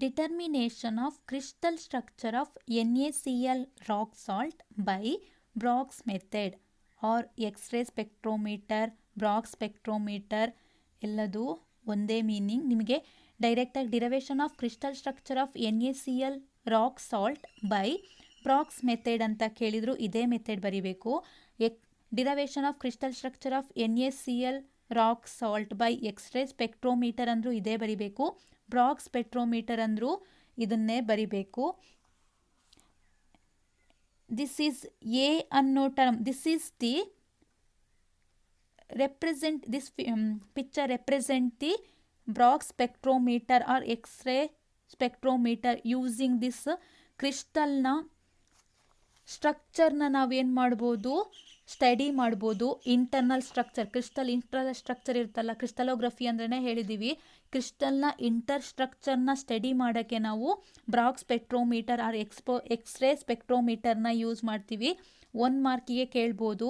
Determination of crystal structure of NaCl rock salt by Braggs method or X-ray spectrometer, Braggs spectrometer ಎಲ್ಲದು ಒಂದೇ meaning. ನಿಮಗೆ ಡೈರೆಕ್ಟಾಗಿ derivation of crystal structure of NaCl rock salt by Bragg's method ಅಂತ ಕೇಳಿದ್ರು ಇದೇ method ಬರೀಬೇಕು. Derivation of crystal structure of NaCl rock salt by X-ray spectrometer ಅಂದರೂ ಇದೇ ಬರೀಬೇಕು. ಬ್ರಾಗ್ಸ್ ಸ್ಪೆಕ್ಟ್ರೋಮೀಟರ್ ಅಂದರೂ ಇದನ್ನೇ ಬರಿಬೇಕು. ದಿಸ್ ಈಸ್ ಎ ಅನ್ನೋ term, this is the represent this picture represent the Braggs spectrometer or X-ray spectrometer using this crystal ನ ಸ್ಟ್ರಕ್ಚರ್ನ ನಾವೇನು ಮಾಡ್ಬೋದು, ಸ್ಟಡಿ ಮಾಡ್ಬೋದು. Internal structure, crystal internal structure ಇರುತ್ತಲ್ಲ, ಕ್ರಿಸ್ಟಲೋಗ್ರಫಿ ಅಂದ್ರೇ ಹೇಳಿದ್ದೀವಿ. ಕ್ರಿಸ್ಟಲ್ನ ಇಂಟರ್ ಸ್ಟ್ರಕ್ಚರ್ನ ಸ್ಟಡಿ ಮಾಡೋಕ್ಕೆ ನಾವು ಬ್ರಾಗ್ಸ್ ಸ್ಪೆಕ್ಟ್ರೋಮೀಟರ್ ಆರ್ ಎಕ್ಸ್ರೇ ಸ್ಪೆಕ್ಟ್ರೋಮೀಟರ್ನ ಯೂಸ್ ಮಾಡ್ತೀವಿ. 1 ಮಾರ್ಕಿಗೆ ಕೇಳ್ಬೋದು,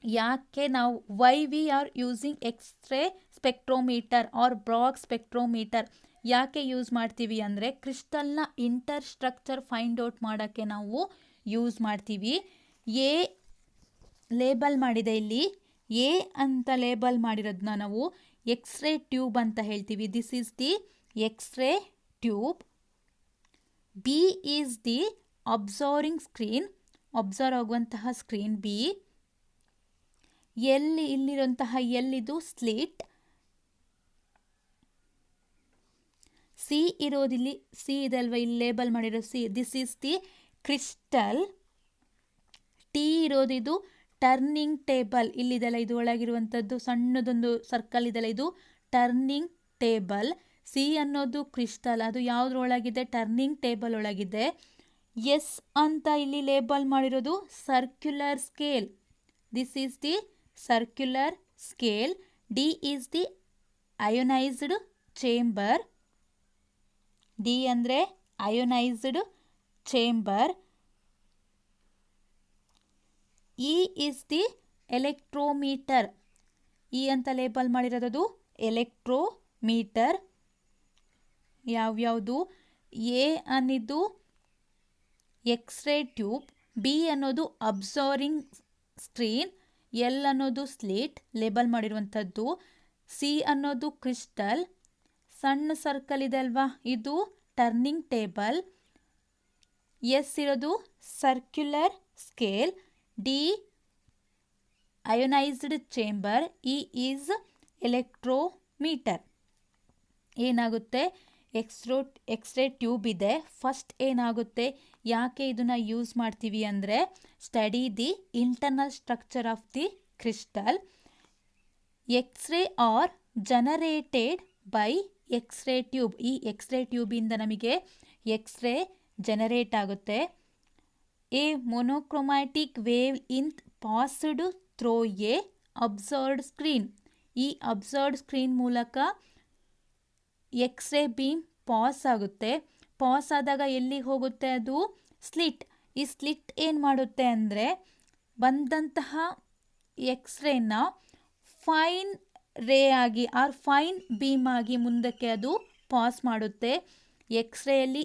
ಯಾಕೆ ನಾವು why we are using X-ray spectrometer or Bragg's spectrometer ಯಾಕೆ ಯೂಸ್ ಮಾಡ್ತೀವಿ ಅಂದರೆ ಕ್ರಿಸ್ಟಲ್ನ ಇಂಟರ್ ಸ್ಟ್ರಕ್ಚರ್ ಫೈಂಡ್ ಔಟ್ ಮಾಡೋಕ್ಕೆ ನಾವು ಯೂಸ್ ಮಾಡ್ತೀವಿ. ಎ ಲೇಬಲ್ ಮಾಡಿದೆ ಇಲ್ಲಿ, ಎ ಅಂತ ಲೇಬಲ್ ಮಾಡಿರೋದನ್ನ ನಾವು ಎಕ್ಸ್ರೇ ಟ್ಯೂಬ್ ಅಂತ ಹೇಳ್ತೀವಿ. This is the X-ray tube. B is the observing screen, observe ಆಗುವಂತಹ ಸ್ಕ್ರೀನ್ ಬಿ. ಇಲ್ಲಿರುವಂತಹ ಎಲ್ಲಿದು ಸ್ಲಿಟ್. ಸಿ ಇರೋದಿಲ್ಲಿ, ಸಿ ಇದೆ ಅಲ್ವಾ ಇಲ್ಲಿ ಲೇಬಲ್ ಮಾಡಿರೋ C, this is the crystal. T ಇರೋದಿದು ಟರ್ನಿಂಗ್ ಟೇಬಲ್, ಇಲ್ಲಿದೆಲ್ಲ ಇದು ಒಳಗಿರುವಂಥದ್ದು ಸಣ್ಣದೊಂದು ಸರ್ಕಲ್ ಇದೆಲ್ಲ ಇದು ಟರ್ನಿಂಗ್ ಟೇಬಲ್. ಸಿ ಅನ್ನೋದು ಕ್ರಿಸ್ಟಲ್, ಅದು ಯಾವುದ್ರೊಳಗಿದೆ, ಟರ್ನಿಂಗ್ ಟೇಬಲ್ ಒಳಗಿದೆ. ಎಸ್ ಅಂತ ಇಲ್ಲಿ ಲೇಬಲ್ ಮಾಡಿರೋದು circular scale, this is the circular scale. D is the ionized chamber, D ಅಂದರೆ ionized chamber. E is the electrometer, E ಅಂತ ಲೇಬಲ್ ಮಾಡಿರೋದು ಎಲೆಕ್ಟ್ರೋಮೀಟರ್. ಯಾವ್ಯಾವುದು, ಎ ಅನ್ನಿದ್ದು ಎಕ್ಸ್ರೇ ಟ್ಯೂಬ್, ಬಿ ಅನ್ನೋದು ಅಬ್ಸರ್ವಿಂಗ್ ಸ್ಕ್ರೀನ್, ಎಲ್ ಅನ್ನೋದು ಸ್ಲಿಟ್ ಲೇಬಲ್ ಮಾಡಿರುವಂಥದ್ದು, C ಅನ್ನೋದು crystal, ಸಣ್ಣ ಸರ್ಕಲ್ ಇದೆ ಅಲ್ವಾ ಇದು ಟರ್ನಿಂಗ್ ಟೇಬಲ್, ಎಸ್ ಇರೋದು circular scale, D ionised chamber, E is electrometer. ಏನಾಗುತ್ತೆ, ಎಕ್ಸ್ರೇ ಟ್ಯೂಬ್ ಇದೆ. ಫಸ್ಟ್ ಏನಾಗುತ್ತೆ, ಯಾಕೆ ಇದನ್ನು ಯೂಸ್ ಮಾಡ್ತೀವಿ ಅಂದರೆ study the internal structure of the crystal. X-ray are generated by X-ray tube, ಈ ಎಕ್ಸ್ರೇ ಟ್ಯೂಬಿಂದ ನಮಗೆ ಎಕ್ಸ್ರೇ ಜನರೇಟ್ ಆಗುತ್ತೆ. A monochromatic wave in passed through a observed screen, ಈ ಅಬ್ಸರ್ವ್ಡ್ ಸ್ಕ್ರೀನ್ ಮೂಲಕ ಎಕ್ಸ್ರೇ ಬೀಮ್ ಪಾಸ್ ಆಗುತ್ತೆ. Pass ಆದಾಗ ಎಲ್ಲಿಗೆ ಹೋಗುತ್ತೆ, ಅದು ಸ್ಲಿಟ್. ಈ ಸ್ಲಿಟ್ ಏನು ಮಾಡುತ್ತೆ ಅಂದರೆ ಬಂದಂತಹ ಎಕ್ಸ್ರೇನ ಫೈನ್ ರೇ ಆಗಿ ಆರ್ ಫೈನ್ ಬೀಮ್ ಆಗಿ ಮುಂದಕ್ಕೆ ಅದು ಪಾಸ್ ಮಾಡುತ್ತೆ. ಎಕ್ಸ್ರೇಯಲ್ಲಿ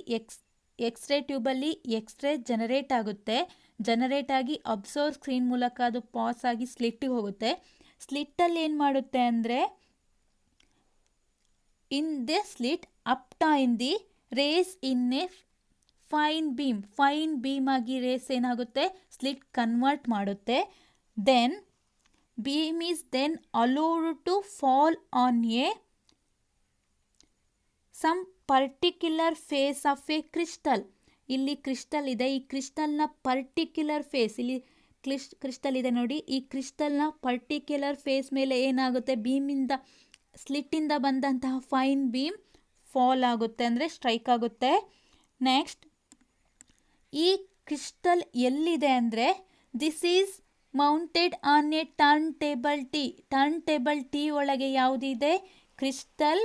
ಎಕ್ಸ್ರೇ ಟ್ಯೂಬಲ್ಲಿ ಎಕ್ಸ್ರೇ ಜನರೇಟ್ ಆಗುತ್ತೆ. ಜನರೇಟ್ ಆಗಿ ಅಬ್ಸರ್ವ್ ಸ್ಕ್ರೀನ್ ಮೂಲಕ ಅದು ಪಾಸ್ ಆಗಿ ಸ್ಲಿಟ್ಟಿಗೆ ಹೋಗುತ್ತೆ. ಸ್ಲಿಟ್ಟಲ್ಲಿ ಏನು ಮಾಡುತ್ತೆ ಅಂದರೆ in the slit upturn the rays in a fine beam ಆಗಿ ರೇಸ್ ಏನಾಗುತ್ತೆ, ಸ್ಲಿಟ್ ಕನ್ವರ್ಟ್ ಮಾಡುತ್ತೆ. Then beam is then allowed to fall on a some particular face of a crystal. ಇಲ್ಲಿ ಕ್ರಿಸ್ಟಲ್ ಇದೆ, ಈ ಕ್ರಿಸ್ಟಲ್ನ ಪರ್ಟಿಕ್ಯುಲರ್ ಫೇಸ್, ಇಲ್ಲಿ crystal ಇದೆ ನೋಡಿ, ಈ ಕ್ರಿಸ್ಟಲ್ನ ಪರ್ಟಿಕ್ಯುಲರ್ ಫೇಸ್ ಮೇಲೆ ಏನಾಗುತ್ತೆ, ಬೀಮಿಂದ ಸ್ಲಿಟ್ಟಿಂದ ಬಂದಂತಹ ಫೈನ್ ಬೀಮ್ ಫಾಲ್ ಆಗುತ್ತೆ, ಅಂದರೆ ಸ್ಟ್ರೈಕ್ ಆಗುತ್ತೆ. ನೆಕ್ಸ್ಟ್ ಈ ಕ್ರಿಸ್ಟಲ್ ಎಲ್ಲಿದೆ ಅಂದರೆ this is mounted on a turn table T. Turn table T ಒಳಗೆ ಯಾವುದಿದೆ, ಕ್ರಿಸ್ಟಲ್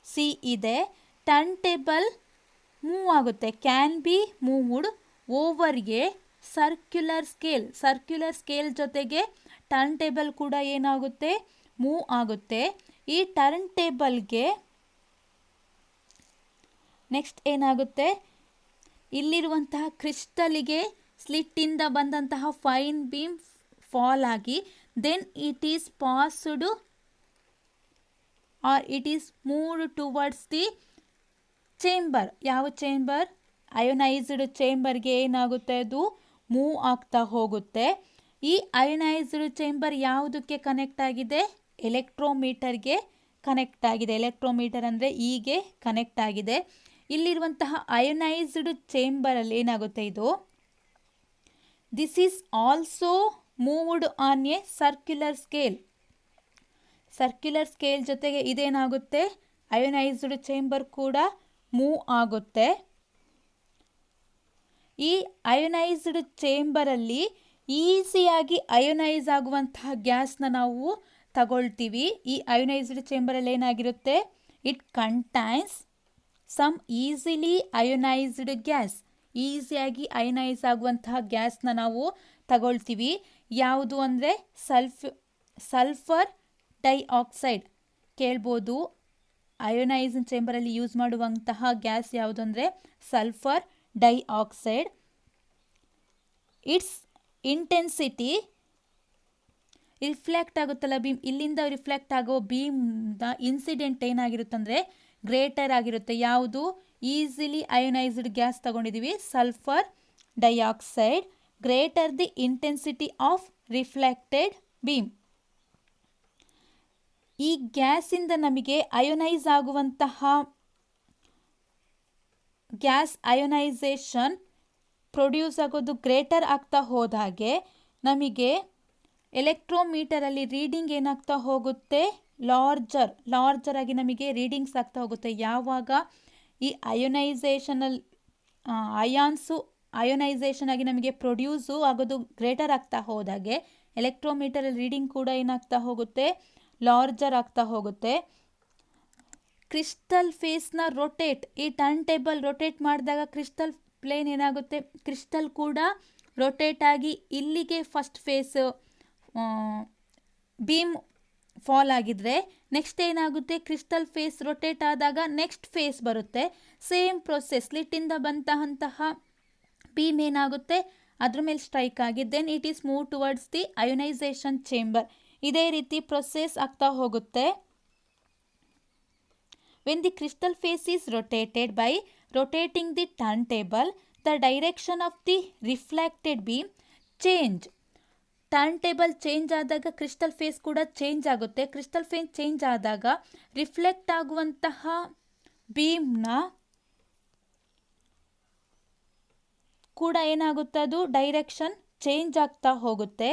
ಸಿ ಇದೆ. ಟರ್ನ್ ಟೇಬಲ್ ಮೂವ್ ಆಗುತ್ತೆ, ಕ್ಯಾನ್ ಬಿ ಮೂವ್ಡ್ ಓವರ್ಗೆ ಸರ್ಕ್ಯುಲರ್ ಸ್ಕೇಲ್ ಜೊತೆಗೆ ಟರ್ನ್ ಟೇಬಲ್ ಕೂಡ ಏನಾಗುತ್ತೆ, ಮೂವ್ ಆಗುತ್ತೆ. ಈ ಟರ್ನ್ ಟೇಬಲ್ಗೆ ನೆಕ್ಸ್ಟ್ ಏನಾಗುತ್ತೆ, ಇಲ್ಲಿರುವಂತಹ ಕ್ರಿಸ್ಟಲಿಗೆ ಸ್ಲಿಟ್ಟಿಂದ ಬಂದಂತಹ ಫೈನ್ ಬೀಮ್ ಫಾಲ್ ಆಗಿ then it is passed or it is moved towards the chamber. ಯಾವ ಚೇಂಬರ್? ಅಯೋನೈಸ್ಡ್ ಚೇಂಬರ್ಗೆ ಏನಾಗುತ್ತೆ, ಅದು ಮೂವ್ ಆಗ್ತಾ ಹೋಗುತ್ತೆ. ಈ ಅಯೋನೈಸ್ಡ್ ಚೇಂಬರ್ ಯಾವುದಕ್ಕೆ ಕನೆಕ್ಟ್ ಆಗಿದೆ? ಎಲೆಕ್ಟ್ರೋಮೀಟರ್ಗೆ ಕನೆಕ್ಟ್ ಆಗಿದೆ. ಎಲೆಕ್ಟ್ರೋಮೀಟರ್ ಅಂದರೆ ಹೀಗೆ ಕನೆಕ್ಟ್ ಆಗಿದೆ. ಇಲ್ಲಿರುವಂತಹ ಅಯೋನೈಸ್ಡ್ ಚೇಂಬರಲ್ಲಿ ಏನಾಗುತ್ತೆ, ಇದು this is also moved on A circular scale. Circular scale ಜೊತೆಗೆ ಇದೇನಾಗುತ್ತೆ, ಅಯೋನೈಸ್ಡ್ ಚೇಂಬರ್ ಕೂಡ ಮೂವ್ ಆಗುತ್ತೆ. ಈ ಅಯೋನೈಸ್ಡ್ ಚೇಂಬರಲ್ಲಿ ಈಸಿಯಾಗಿ ಅಯೋನೈಸ್ ಆಗುವಂತಹ ಗ್ಯಾಸ್ನ ನಾವು ತಗೊಳ್ತೀವಿ. ಈ ಅಯೋನೈಸ್ಡ್ ಚೇಂಬರಲ್ಲಿ ಏನಾಗಿರುತ್ತೆ, it contains some easily ionised gas. ಈಸಿಯಾಗಿ ಅಯೋನೈಸ್ ಆಗುವಂತಹ ಗ್ಯಾಸ್ನ ನಾವು ತಗೊಳ್ತೀವಿ. ಯಾವುದು ಅಂದರೆ ಸಲ್ಫರ್ ಡೈಆಕ್ಸೈಡ್. ಕೇಳ್ಬೋದು, ಅಯೋನೈಸ್ಡ್ ಚೇಂಬರಲ್ಲಿ ಯೂಸ್ ಮಾಡುವಂತಹ ಗ್ಯಾಸ್ ಯಾವುದು ಅಂದರೆ sulphur dioxide. Its intensity reflect ಆಗುತ್ತಲ್ಲ ಬೀಮ್, ಇಲ್ಲಿಂದ ರಿಫ್ಲೆಕ್ಟ್ ಆಗೋ ಬೀಮ್ದ ಇನ್ಸಿಡೆಂಟ್ ಏನಾಗಿರುತ್ತಂದರೆ ಗ್ರೇಟರ್ ಆಗಿರುತ್ತೆ. ಯಾವುದು? ಈಸಿಲಿ ಅಯೋನೈಸ್ಡ್ ಗ್ಯಾಸ್ ತಗೊಂಡಿದ್ದೀವಿ, sulphur dioxide. Greater the intensity of reflected beam. ಈ ಗ್ಯಾಸಿಂದ ನಮಗೆ ಅಯೋನೈಸ್ ಆಗುವಂತಹ ಗ್ಯಾಸ್ ಅಯೋನೈಸೇಷನ್ ಪ್ರೊಡ್ಯೂಸ್ ಆಗೋದು ಗ್ರೇಟರ್ ಆಗ್ತಾ ಹೋದಾಗೆ ನಮಗೆ ಎಲೆಕ್ಟ್ರೋಮೀಟರಲ್ಲಿ ರೀಡಿಂಗ್ ಏನಾಗ್ತಾ ಹೋಗುತ್ತೆ, ಲಾರ್ಜರ್ ಆಗಿ ನಮಗೆ ರೀಡಿಂಗ್ಸ್ ಆಗ್ತಾ ಹೋಗುತ್ತೆ. ಯಾವಾಗ ಈ ಅಯೋನೈಸೇಷನ್ ಆಗಿ ನಮಗೆ ಪ್ರೊಡ್ಯೂಸು ಆಗೋದು ಗ್ರೇಟರ್ ಆಗ್ತಾ ಹೋದಾಗೆ ಎಲೆಕ್ಟ್ರೋಮೀಟರಲ್ಲಿ ರೀಡಿಂಗ್ ಕೂಡ ಏನಾಗ್ತಾ ಹೋಗುತ್ತೆ, ಲಾರ್ಜರ್ ಆಗ್ತಾ ಹೋಗುತ್ತೆ. ಕ್ರಿಸ್ಟಲ್ ಫೇಸ್ನ ಈ ಟರ್ನ್ ಟೇಬಲ್ ರೊಟೇಟ್ ಮಾಡಿದಾಗ ಕ್ರಿಸ್ಟಲ್ ಪ್ಲೇನ್ ಏನಾಗುತ್ತೆ, ಕ್ರಿಸ್ಟಲ್ ಕೂಡ ರೊಟೇಟ್ ಆಗಿ ಇಲ್ಲಿಗೆ ಫಸ್ಟ್ ಫೇಸ್ ಬೀಮ್ ಫಾಲ್ ಆಗಿದ್ರೆ ನೆಕ್ಸ್ಟ್ ಏನಾಗುತ್ತೆ, ಕ್ರಿಸ್ಟಲ್ ಫೇಸ್ ರೊಟೇಟ್ ಆದಾಗ ನೆಕ್ಸ್ಟ್ ಫೇಸ್ ಬರುತ್ತೆ. ಸೇಮ್ ಪ್ರೊಸೆಸ್, ಸ್ಲಿಟ್ಟಿಂದ ಬಂತಹ ಬೀಮ್ ಏನಾಗುತ್ತೆ ಅದ್ರ ಮೇಲೆ ಸ್ಟ್ರೈಕ್ ಆಗಿ then it is move towards the ionisation chamber. ಇದೇ ರೀತಿ ಪ್ರೊಸೆಸ್ ಆಗ್ತಾ ಹೋಗುತ್ತೆ. When the crystal face is rotated by rotating the turntable, the direction of the reflected beam change. Turntable change ಆದಾಗ ಕ್ರಿಸ್ಟಲ್ ಫೇಸ್ ಕೂಡ change ಆಗುತ್ತೆ. Crystal face change ಆದಾಗ reflect ಆಗುವಂತಹ ಬೀಮ್ನ ಕೂಡ ಏನಾಗುತ್ತೆ, ಅದು ಡೈರೆಕ್ಷನ್ ಚೇಂಜ್ ಆಗ್ತಾ ಹೋಗುತ್ತೆ.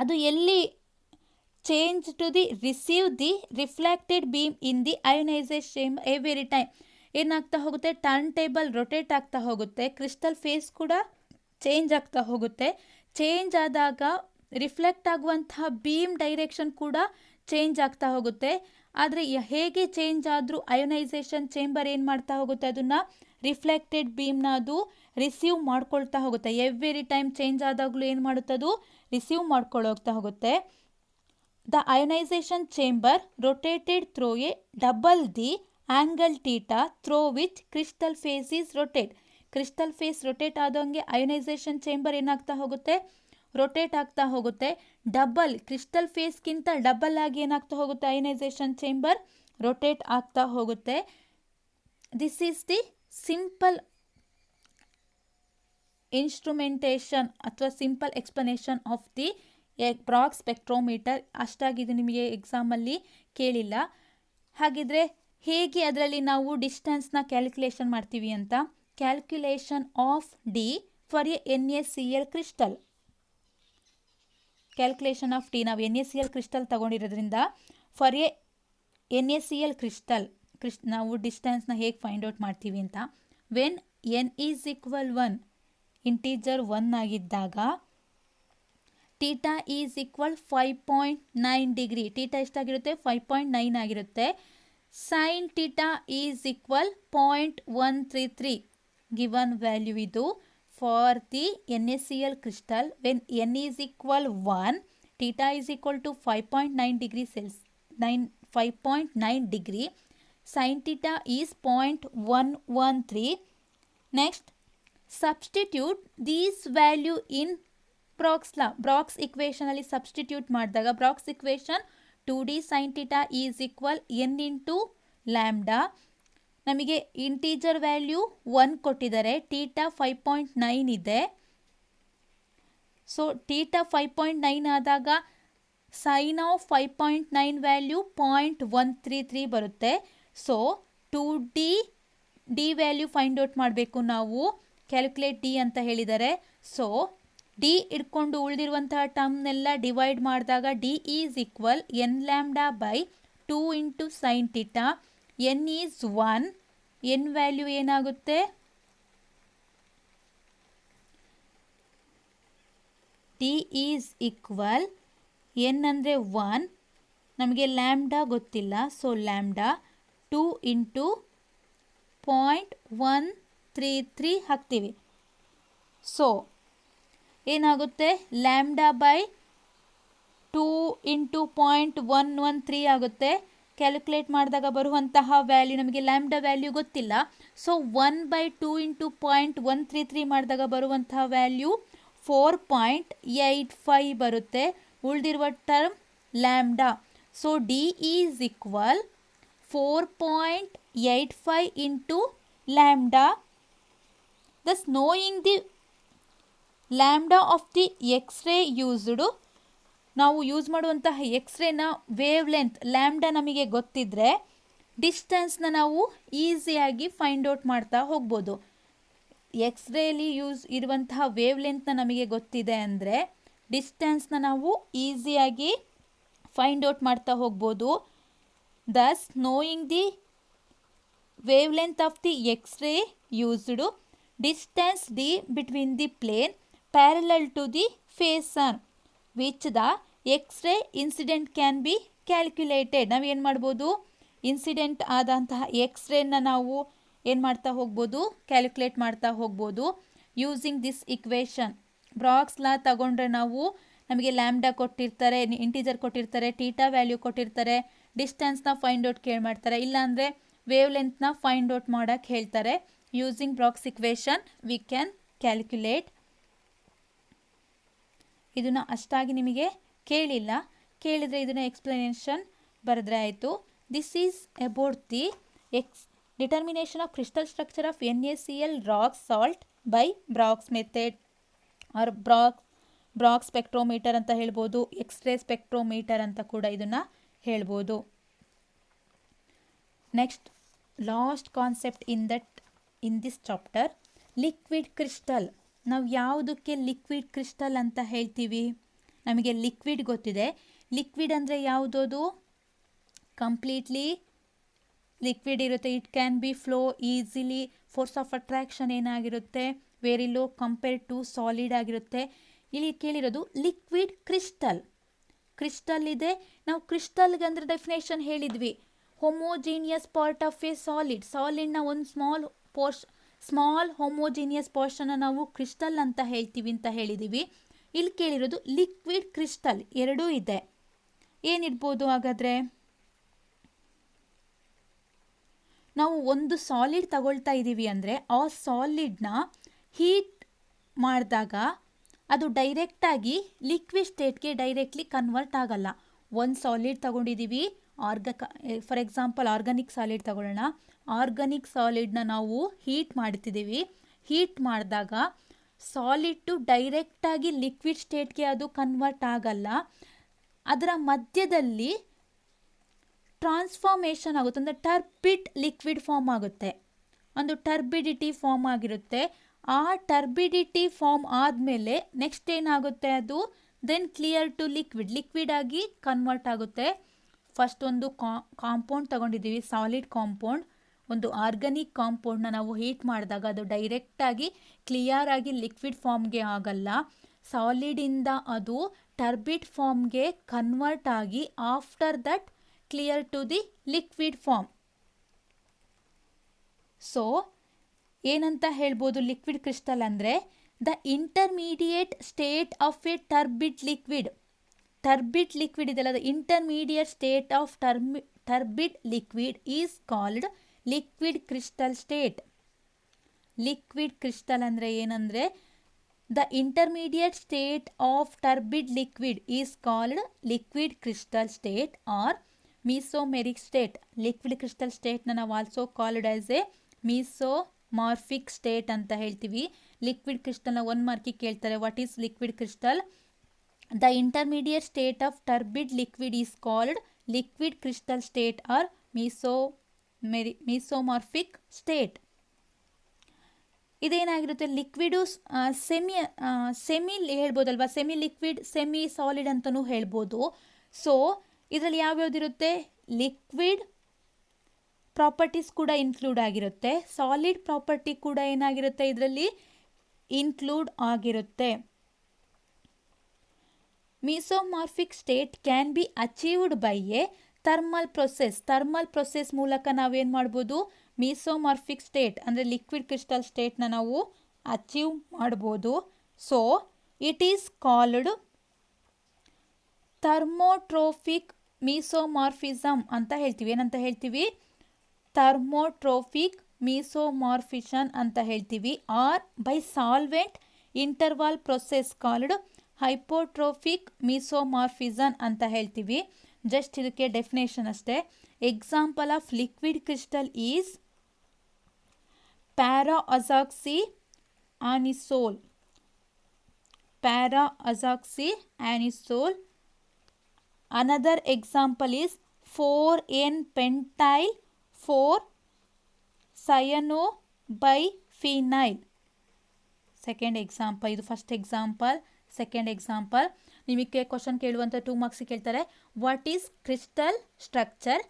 ಅದು ಎಲ್ಲಿ change to the receive the reflected beam in the ionization chamber every time. ಏನಾಗ್ತಾ ಹೋಗುತ್ತೆ, ಟರ್ನ್ ಟೇಬಲ್ ರೊಟೇಟ್ ಆಗ್ತಾ ಹೋಗುತ್ತೆ, ಕ್ರಿಸ್ಟಲ್ ಫೇಸ್ ಕೂಡ ಚೇಂಜ್ ಆಗ್ತಾ ಹೋಗುತ್ತೆ. ಚೇಂಜ್ ಆದಾಗ ರಿಫ್ಲೆಕ್ಟ್ ಆಗುವಂತಹ ಬೀಮ್ ಡೈರೆಕ್ಷನ್ ಕೂಡ ಚೇಂಜ್ ಆಗ್ತಾ ಹೋಗುತ್ತೆ. ಆದರೆ ಹೇಗೆ ಚೇಂಜ್ ಆದರೂ ಅಯೋನೈಸೇಷನ್ ಚೇಂಬರ್ ಏನು ಮಾಡ್ತಾ ಹೋಗುತ್ತೆ, ಅದನ್ನು ರಿಫ್ಲೆಕ್ಟೆಡ್ ಬೀಮ್ನ ಅದು ರಿಸೀವ್ ಮಾಡ್ಕೊಳ್ತಾ ಹೋಗುತ್ತೆ. ಎವ್ರಿ ಟೈಮ್ ಚೇಂಜ್ ಆದಾಗಲೂ ಏನು ಮಾಡುತ್ತೆ, ಅದು ರಿಸೀವ್ ಮಾಡ್ಕೊಳ್ಳೋಗ್ತಾ ಹೋಗುತ್ತೆ. The ionization chamber rotated through a double the angle theta through which crystal face is rotate. Crystal face rotate ಆದಂಗೆ ಅಯೋನೈಸೇಷನ್ ಚೇಂಬರ್ ಏನಾಗ್ತಾ ಹೋಗುತ್ತೆ, ರೊಟೇಟ್ ಆಗ್ತಾ ಹೋಗುತ್ತೆ. ಡಬಲ್ ಕ್ರಿಸ್ಟಲ್ ಫೇಸ್ಗಿಂತ ಡಬಲ್ ಆಗಿ ಏನಾಗ್ತಾ ಹೋಗುತ್ತೆ, ಅಯೋನೈಸೇಷನ್ ಚೇಂಬರ್ ರೊಟೇಟ್ ಆಗ್ತಾ ಹೋಗುತ್ತೆ. This is the simple instrumentation ಅಥವಾ simple explanation of the Bragg spectrometer. ಅಷ್ಟಾಗಿ ಇದು ನಿಮಗೆ ಎಕ್ಸಾಮಲ್ಲಿ ಕೇಳಿಲ್ಲ. ಹಾಗಿದ್ರೆ ಹೇಗೆ ಅದರಲ್ಲಿ ನಾವು ಡಿಸ್ಟೆನ್ಸ್ನ ಕ್ಯಾಲ್ಕುಲೇಷನ್ ಮಾಡ್ತೀವಿ ಅಂತ, calculation of d for a NaCl crystal. Calculation of d ನಾವು NaCl ಕ್ರಿಸ್ಟಲ್ ತಗೊಂಡಿರೋದ್ರಿಂದ ಫಾರ್ ಎ NaCl ಕ್ರಿಸ್ಟಲ್ ನಾವು ಡಿಸ್ಟೆನ್ಸ್ನ ಹೇಗೆ ಫೈಂಡ್ ಔಟ್ ಮಾಡ್ತೀವಿ ಅಂತ, when n is equal 1 integer 1 ಆಗಿದ್ದಾಗ theta is equal 5.9 degree. Theta ಎಷ್ಟಾಗಿರುತ್ತೆ, 5.9 ಆಗಿರುತ್ತೆ. Sine theta is equal 0.133 given value ಇದು for the NaCl crystal. When n is equal 1 theta is equal to 5.9 degree 5.9 degree. sin theta is 0.113. Next, substitute these value in Braggs law. Braggs equation ಅಲ್ಲಿ substitute ಮಾಡಿದಾಗ Braggs equation 2d sin theta is equal n into lambda. ನಮಗೆ integer value 1 ಕೊಟ್ಟಿದ್ದಾರೆ, theta 5.9 ಇದೆ. So theta 5.9 ಆದಾಗ sign of 5.9 value 0.133 ಬರುತ್ತೆ. So 2d value find out ಮಾಡಬೇಕು ನಾವು. Calculate D ಅಂತ ಹೇಳಿದ್ದಾರೆ. ಸೊ ಡಿ ಇಟ್ಕೊಂಡು ಉಳಿದಿರುವಂತಹ ಟರ್ಮ್ನೆಲ್ಲ ಡಿವೈಡ್ ಮಾಡಿದಾಗ D is equal N lambda by 2 into sine theta. N is 1. N value ಏನಾಗುತ್ತೆ? ಡಿ ಈಸ್ ಈಕ್ವಲ್ ಎನ್ ಅಂದರೆ 1, ನಮಗೆ ಲ್ಯಾಂಬ್ಡಾ ಗೊತ್ತಿಲ್ಲ, ಸೊ ಲ್ಯಾಂಬ್ಡಾ 2 ಇಂಟು 0.133 ಹಾಕ್ತೀವಿ. ಸೊ ಏನಾಗುತ್ತೆ? ಲ್ಯಾಂಬ್ಡಾ ಬೈ 2 ಇಂಟು 0.113 ಆಗುತ್ತೆ. ಕ್ಯಾಲ್ಕುಲೇಟ್ ಮಾಡಿದಾಗ ಬರುವಂತಹ ವ್ಯಾಲ್ಯೂ, ನಮಗೆ ಲ್ಯಾಂಬ್ಡಾ ವ್ಯಾಲ್ಯೂ ಗೊತ್ತಿಲ್ಲ, ಸೊ 1/2 ಇಂಟು 0.133 ಮಾಡಿದಾಗ ಬರುವಂತಹ ವ್ಯಾಲ್ಯೂ 4.85 ಬರುತ್ತೆ. ಉಳಿದಿರುವ term lambda. So D is equal 4.85 into lambda. thus knowing the lambda of the x-ray used, ನಾವು ಯೂಸ್ ಮಾಡುವಂತಹ ಎಕ್ಸ್ರೇನ ವೇವ್ ಲೆಂತ್ ಲ್ಯಾಂಬ್ಡಾ ನಮಗೆ ಗೊತ್ತಿದ್ರೆ ಡಿಸ್ಟೆನ್ಸ್ನ ನಾವು ಈಸಿಯಾಗಿ ಫೈಂಡ್ ಔಟ್ ಮಾಡ್ತಾ ಹೋಗ್ಬೋದು. ಎಕ್ಸ್ರೇಲಿ ಯೂಸ್ ಇರುವಂತಹ ವೇವ್ ಲೆಂತ್ನ ನಮಗೆ ಗೊತ್ತಿದೆ ಅಂದರೆ ಡಿಸ್ಟೆನ್ಸ್ನ ನಾವು ಈಸಿಯಾಗಿ ಫೈಂಡ್ ಔಟ್ ಮಾಡ್ತಾ ಹೋಗ್ಬೋದು. thus knowing the wavelength of the X-ray used, distance d between the plane parallel to the phasor which the X-ray incident can be calculated. ನಾವು ಏನು ಮಾಡ್ಬೋದು? ಇನ್ಸಿಡೆಂಟ್ ಆದಂತಹ ಎಕ್ಸ್ರೇನ ನಾವು ಏನು ಮಾಡ್ತಾ ಹೋಗ್ಬೋದು? ಕ್ಯಾಲ್ಕುಲೇಟ್ ಮಾಡ್ತಾ ಹೋಗ್ಬೋದು ಯೂಸಿಂಗ್ ದಿಸ್ ಇಕ್ವೇಷನ್. ಬ್ರಾಗ್ಸ್ ಲಾ ತಗೊಂಡ್ರೆ ನಾವು ನಮಗೆ ಲ್ಯಾಂಬ್ಡಾ ಕೊಟ್ಟಿರ್ತಾರೆ, ಇಂಟೀಜರ್ ಕೊಟ್ಟಿರ್ತಾರೆ, ಥೀಟಾ ವ್ಯಾಲ್ಯೂ ಕೊಟ್ಟಿರ್ತಾರೆ, ಡಿಸ್ಟೆನ್ಸ್ನ ಫೈಂಡ್ ಔಟ್ ಕೇಳ್ಮಾಡ್ತಾರೆ, ಇಲ್ಲಾಂದರೆ ವೇವ್ ಲೆಂತ್ನ ಫೈಂಡ್ ಔಟ್ ಮಾಡೋಕ್ಕೆ ಹೇಳ್ತಾರೆ. Using Bragg's equation we can calculate. ಇದನ್ನು ಅಷ್ಟಾಗಿ ನಿಮಗೆ ಕೇಳಿಲ್ಲ, ಕೇಳಿದರೆ ಇದನ್ನು ಎಕ್ಸ್ಪ್ಲನೇಷನ್ ಬರೆದ್ರೆ ಆಯಿತು. This is about the determination of crystal structure of NaCl rock salt by Bragg's method or Bragg spectrometer ಅಂತ ಹೇಳ್ಬೋದು, ಎಕ್ಸ್ರೇ ಸ್ಪೆಕ್ಟ್ರೋಮೀಟರ್ ಅಂತ ಕೂಡ ಇದನ್ನು ಹೇಳ್ಬೋದು. Next last concept in this chapter, liquid crystal. ನಾವು ಯಾವುದಕ್ಕೆ ಲಿಕ್ವಿಡ್ ಕ್ರಿಸ್ಟಲ್ ಅಂತ ಹೇಳ್ತೀವಿ? ನಮಗೆ ಲಿಕ್ವಿಡ್ ಗೊತ್ತಿದೆ. ಲಿಕ್ವಿಡ್ ಅಂದರೆ ಯಾವುದದು? ಕಂಪ್ಲೀಟ್ಲಿ ಲಿಕ್ವಿಡ್ ಇರುತ್ತೆ. It can be flow easily. Force of attraction ಏನಾಗಿರುತ್ತೆ? Very low compare to solid ಆಗಿರುತ್ತೆ. ಇಲ್ಲಿ ಕೇಳಿರೋದು ಲಿಕ್ವಿಡ್ ಕ್ರಿಸ್ಟಲ್. ಕ್ರಿಸ್ಟಲ್ ಇದೆ. ನಾವು ಕ್ರಿಸ್ಟಲ್ಗೆ ಅಂದರೆ ಡೆಫಿನೇಷನ್ ಹೇಳಿದ್ವಿ, homogeneous part of a solid. ಸಾಲಿಡ್ನ ಒಂದು ಸ್ಮಾಲ್ ಹೋಮೋಜೀನಿಯಸ್ ಪೋರ್ಷನ್ನ ನಾವು ಕ್ರಿಸ್ಟಲ್ ಅಂತ ಹೇಳ್ತೀವಿ ಅಂತ ಹೇಳಿದ್ದೀವಿ. ಇಲ್ಲಿ ಕೇಳಿರೋದು ಲಿಕ್ವಿಡ್ ಕ್ರಿಸ್ಟಲ್, ಎರಡೂ ಇದೆ. ಏನಿರ್ಬೋದು ಹಾಗಾದರೆ? ನಾವು ಒಂದು ಸಾಲಿಡ್ ತಗೊಳ್ತಾ ಇದ್ದೀವಿ ಅಂದರೆ ಆ ಸಾಲಿಡ್ನ ಹೀಟ್ ಮಾಡಿದಾಗ ಅದು ಡೈರೆಕ್ಟಾಗಿ ಲಿಕ್ವಿಡ್ ಸ್ಟೇಟ್ಗೆ ಡೈರೆಕ್ಟ್ಲಿ ಕನ್ವರ್ಟ್ ಆಗಲ್ಲ. ಒಂದು ಸಾಲಿಡ್ ತಗೊಂಡಿದ್ದೀವಿ, ಫಾರ್ ಎಕ್ಸಾಂಪಲ್ ಆರ್ಗಾನಿಕ್ ಸಾಲಿಡ್ ತಗೊಳ್ಳೋಣ. ಆರ್ಗಾನಿಕ್ ಸಾಲಿಡ್ನ ನಾವು ಹೀಟ್ ಮಾಡ್ತಿದ್ದೀವಿ. ಹೀಟ್ ಮಾಡಿದಾಗ ಸಾಲಿಡ್ ಟು ಡೈರೆಕ್ಟಾಗಿ ಲಿಕ್ವಿಡ್ ಸ್ಟೇಟ್ಗೆ ಅದು ಕನ್ವರ್ಟ್ ಆಗಲ್ಲ. ಅದರ ಮಧ್ಯದಲ್ಲಿ ಟ್ರಾನ್ಸ್ಫಾರ್ಮೇಷನ್ ಆಗುತ್ತೆ, ಅಂದರೆ ಟರ್ಬಿಡ್ ಲಿಕ್ವಿಡ್ ಫಾರ್ಮ್ ಆಗುತ್ತೆ. ಒಂದು ಟರ್ಬಿಡಿಟಿ ಫಾರ್ಮ್ ಆಗಿರುತ್ತೆ. ಆ ಟರ್ಬಿಡಿಟಿ ಫಾರ್ಮ್ ಆದಮೇಲೆ ನೆಕ್ಸ್ಟ್ ಏನಾಗುತ್ತೆ? ಅದು ದೆನ್ ಕ್ಲಿಯರ್ ಟು ಲಿಕ್ವಿಡ್ ಆಗಿ ಕನ್ವರ್ಟ್ ಆಗುತ್ತೆ. ಫಸ್ಟ್ ಒಂದು ಕಾಂಪೌಂಡ್ ತಗೊಂಡಿದ್ದೀವಿ, ಸಾಲಿಡ್ ಕಾಂಪೌಂಡ್. ಒಂದು ಆರ್ಗಾನಿಕ್ ಕಾಂಪೌಂಡ್ನ ನಾವು ಹೀಟ್ ಮಾಡಿದಾಗ ಅದು ಡೈರೆಕ್ಟಾಗಿ ಕ್ಲಿಯರ್ ಆಗಿ ಲಿಕ್ವಿಡ್ ಫಾರ್ಮ್ಗೆ ಆಗಲ್ಲ. ಸಾಲಿಡಿಂದ ಅದು ಟರ್ಬಿಡ್ ಫಾರ್ಮ್ಗೆ ಕನ್ವರ್ಟ್ ಆಗಿ after that clear to the liquid form. So ಏನಂತ ಹೇಳ್ಬೋದು ಲಿಕ್ವಿಡ್ ಕ್ರಿಸ್ಟಲ್ ಅಂದರೆ? The intermediate state of a turbid liquid. Turbid liquid ಇದೆಲ್ಲ, the intermediate state of turbid liquid is called liquid crystal state. Liquid crystal ಅಂದರೆ ಏನಂದರೆ the intermediate state of turbid liquid is called liquid crystal state or mesomeric state. Liquid crystal ಸ್ಟೇಟ್ನ ನಾವು also called as a mesomorphic state ಅಂತ ಹೇಳ್ತೀವಿ. ಲಿಕ್ವಿಡ್ ಕ್ರಿಸ್ಟಲ್ನ 1 ಮಾರ್ಕಿಗೆ ಕೇಳ್ತಾರೆ, what is liquid crystal? The intermediate state of turbid liquid is called liquid crystal state or mesomorphic state. ಇದೇನಾಗಿರುತ್ತೆ, liquid semi ಹೇಳ್ಬೋದಲ್ವಾ, semi liquid semi solid ಅಂತಲೂ ಹೇಳ್ಬೋದು. ಸೊ ಇದರಲ್ಲಿ ಯಾವ್ಯಾವುದಿರುತ್ತೆ, ಲಿಕ್ವಿಡ್ ಪ್ರಾಪರ್ಟೀಸ್ ಕೂಡ ಇನ್ಕ್ಲೂಡ್ ಆಗಿರುತ್ತೆ, ಸಾಲಿಡ್ ಪ್ರಾಪರ್ಟಿ ಕೂಡ ಏನಾಗಿರುತ್ತೆ ಇದರಲ್ಲಿ ಇನ್ಕ್ಲೂಡ್ ಆಗಿರುತ್ತೆ. Mesomorphic state can be achieved by a thermal process ಮೂಲಕ ನಾವೇನು ಮಾಡ್ಬೋದು, ಮೀಸೋಮಾರ್ಫಿಕ್ ಸ್ಟೇಟ್ ಅಂದರೆ ಲಿಕ್ವಿಡ್ ಕ್ರಿಸ್ಟಲ್ ಸ್ಟೇಟ್ನ ನಾವು ಅಚೀವ್ ಮಾಡ್ಬೋದು. So it is called thermotropic mesomorphism ಅಂತ ಹೇಳ್ತೀವಿ. ಏನಂತ ಹೇಳ್ತೀವಿ, ಥರ್ಮೋಟ್ರೋಫಿಕ್ ಮೀಸೋಮಾರ್ಫಿಷನ್ ಅಂತ ಹೇಳ್ತೀವಿ. Or by solvent interval process called hypotropic mesomorphism ಅಂತ ಹೇಳ್ತೀವಿ. ಜಸ್ಟ್ ಇದಕ್ಕೆ ಡೆಫಿನೇಷನ್ ಅಷ್ಟೇ. Example of liquid crystal is para-azoxy anisole. Another example is 4N-pentyl 4-cyanobiphenyl. Second example, ಇದು ಫಸ್ಟ್ ಎಕ್ಸಾಂಪಲ್. ಸೆಕೆಂಡ್ ಎಕ್ಸಾಂಪಲ್ ನಿಮಗೆ ಕ್ವಶನ್ ಕೇಳುವಂಥ 2 marks ಕೇಳ್ತಾರೆ, what is crystal structure,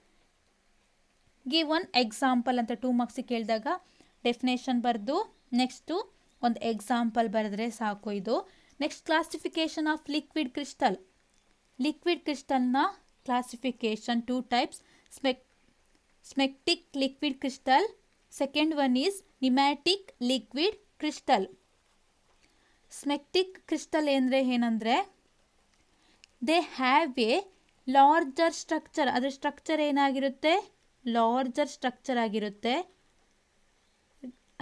give one example ಅಂತ 2 marks ಕೇಳಿದಾಗ ಡೆಫಿನೇಷನ್ ಬರೆದು next ಒಂದು example ಬರೆದ್ರೆ ಸಾಕು. ಇದು next classification of liquid crystal. Liquid ಕ್ರಿಸ್ಟಲ್ನ classification 2 types, smectic liquid crystal, second one is nematic liquid crystal. Smectic crystal ಏನಂದರೆ they have a larger structure. ಅದರ ಸ್ಟ್ರಕ್ಚರ್ ಏನಾಗಿರುತ್ತೆ, ಲಾರ್ಜರ್ ಸ್ಟ್ರಕ್ಚರ್ ಆಗಿರುತ್ತೆ.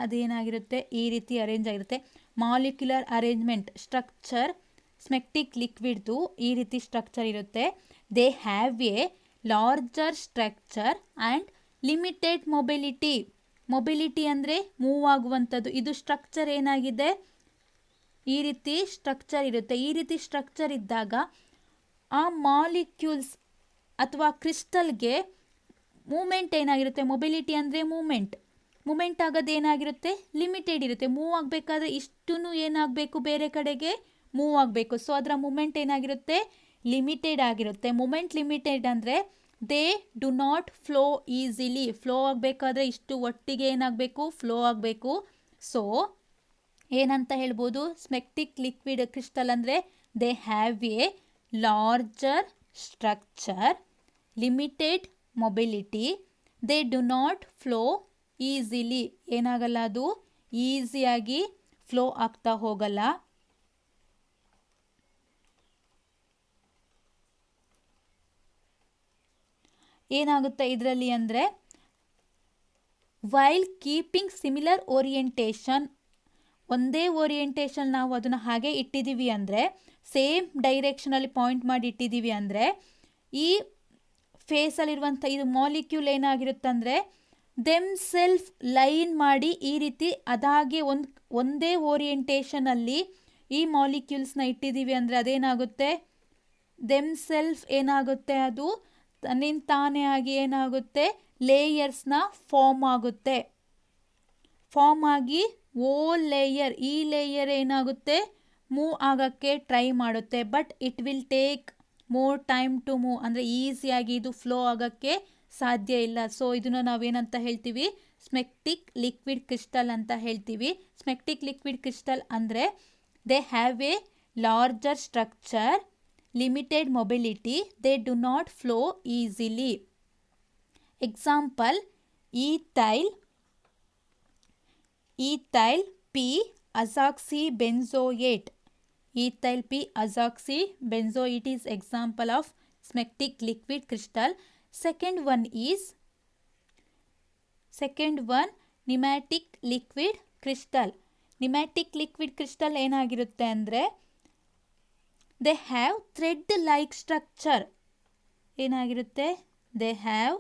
ಅದೇನಾಗಿರುತ್ತೆ, ಈ ರೀತಿ ಅರೇಂಜ್ ಆಗಿರುತ್ತೆ. ಮಾಲಿಕ್ಯುಲರ್ ಅರೇಂಜ್ಮೆಂಟ್ ಸ್ಟ್ರಕ್ಚರ್ ಸ್ಮೆಕ್ಟಿಕ್ ಲಿಕ್ವಿಡ್ದು ಈ ರೀತಿ ಸ್ಟ್ರಕ್ಚರ್ ಇರುತ್ತೆ. They have a larger structure and limited mobility ಅಂದರೆ ಮೂವ್ ಆಗುವಂಥದ್ದು. ಇದು ಸ್ಟ್ರಕ್ಚರ್ ಏನಾಗಿದೆ, ಈ ರೀತಿ ಸ್ಟ್ರಕ್ಚರ್ ಇರುತ್ತೆ. ಈ ರೀತಿ ಸ್ಟ್ರಕ್ಚರ್ ಇದ್ದಾಗ ಆ ಮಾಲಿಕ್ಯೂಲ್ಸ್ ಅಥವಾ ಕ್ರಿಸ್ಟಲ್ಗೆ ಮೂಮೆಂಟ್ ಏನಾಗಿರುತ್ತೆ, ಮೊಬಿಲಿಟಿ ಅಂದರೆ ಮೂಮೆಂಟ್ ಆಗೋದು ಏನಾಗಿರುತ್ತೆ, ಲಿಮಿಟೆಡ್ ಇರುತ್ತೆ. ಮೂವ್ ಆಗಬೇಕಾದ್ರೆ ಇಷ್ಟೂ ಏನಾಗಬೇಕು, ಬೇರೆ ಕಡೆಗೆ ಮೂವ್ ಆಗಬೇಕು. ಸೊ ಅದರ ಮೂಮೆಂಟ್ ಏನಾಗಿರುತ್ತೆ, ಲಿಮಿಟೆಡ್ ಆಗಿರುತ್ತೆ. ಮೂಮೆಂಟ್ ಲಿಮಿಟೆಡ್ ಅಂದರೆ they do not flow easily. Flow ಆಗಬೇಕಾದ್ರೆ ಇಷ್ಟು ಒಟ್ಟಿಗೆ ಏನಾಗಬೇಕು, ಫ್ಲೋ ಆಗಬೇಕು. ಸೊ ಏನಂತ ಹೇಳ್ಬೋದು, ಸ್ಮೆಕ್ಟಿಕ್ ಲಿಕ್ವಿಡ್ ಕ್ರಿಸ್ಟಲ್ ಅಂದರೆ they have a larger structure, limited mobility, they do not flow easily. ಏನಾಗಲ್ಲ, ಅದು ಈಸಿಯಾಗಿ ಫ್ಲೋ ಆಗ್ತಾ ಹೋಗಲ್ಲ. ಏನಾಗುತ್ತೆ ಇದರಲ್ಲಿ ಅಂದರೆ ವೈಲ್ ಕೀಪಿಂಗ್ ಸಿಮಿಲರ್ ಓರಿಯೆಂಟೇಷನ್, ಒಂದೇ ಓರಿಯೆಂಟೇಷನ್ ನಾವು ಅದನ್ನು ಹಾಗೆ ಇಟ್ಟಿದ್ದೀವಿ ಅಂದರೆ, ಸೇಮ್ ಡೈರೆಕ್ಷನಲ್ಲಿ ಪಾಯಿಂಟ್ ಮಾಡಿ ಇಟ್ಟಿದ್ದೀವಿ ಅಂದರೆ, ಈ ಫೇಸಲ್ಲಿರುವಂಥ ಇದು ಮಾಲಿಕ್ಯೂಲ್ ಏನಾಗಿರುತ್ತಂದರೆ ದೆಮ್ ಸೆಲ್ಫ್ ಲೈನ್ ಮಾಡಿ ಈ ರೀತಿ ಅದಾಗೆ ಒಂದೇ ಓರಿಯೆಂಟೇಷನಲ್ಲಿ ಈ ಮಾಲಿಕ್ಯೂಲ್ಸ್ನ ಇಟ್ಟಿದ್ದೀವಿ ಅಂದರೆ ಅದೇನಾಗುತ್ತೆ, ದೆಮ್ ಸೆಲ್ಫ್ ಏನಾಗುತ್ತೆ, ಅದು ತನ್ನಿಂದ ತಾನೇ ಆಗಿ ಏನಾಗುತ್ತೆ, ಲೇಯರ್ಸ್ನ ಫಾರ್ಮ್ ಆಗುತ್ತೆ. ಫಾರ್ಮ್ ಆಗಿ ಲೇಯರ್, ಈ ಲೇಯರ್ ಏನಾಗುತ್ತೆ, ಮೂವ್ ಆಗೋಕ್ಕೆ ಟ್ರೈ ಮಾಡುತ್ತೆ. But it will take more time to move, ಅಂದರೆ ಈಸಿಯಾಗಿ ಇದು ಫ್ಲೋ ಆಗೋಕ್ಕೆ ಸಾಧ್ಯ ಇಲ್ಲ. ಸೊ ಇದನ್ನು ನಾವೇನಂತ ಹೇಳ್ತೀವಿ, ಸ್ಮೆಕ್ಟಿಕ್ ಲಿಕ್ವಿಡ್ ಕ್ರಿಸ್ಟಲ್ ಅಂತ ಹೇಳ್ತೀವಿ. ಸ್ಮೆಕ್ಟಿಕ್ ಲಿಕ್ವಿಡ್ ಕ್ರಿಸ್ಟಲ್ ಅಂದರೆ they have a larger structure, limited mobility, they do not flow easily. Example, ethyl P azoxybenzoate. Ethyl P azoxybenzone is example of smectic liquid crystal. Second one nematic liquid crystal. Nematic liquid crystal ಏನಾಗಿರುತ್ತೆ ಅಂದರೆ they have thread like structure. ಏನಾಗಿರುತ್ತೆ? They have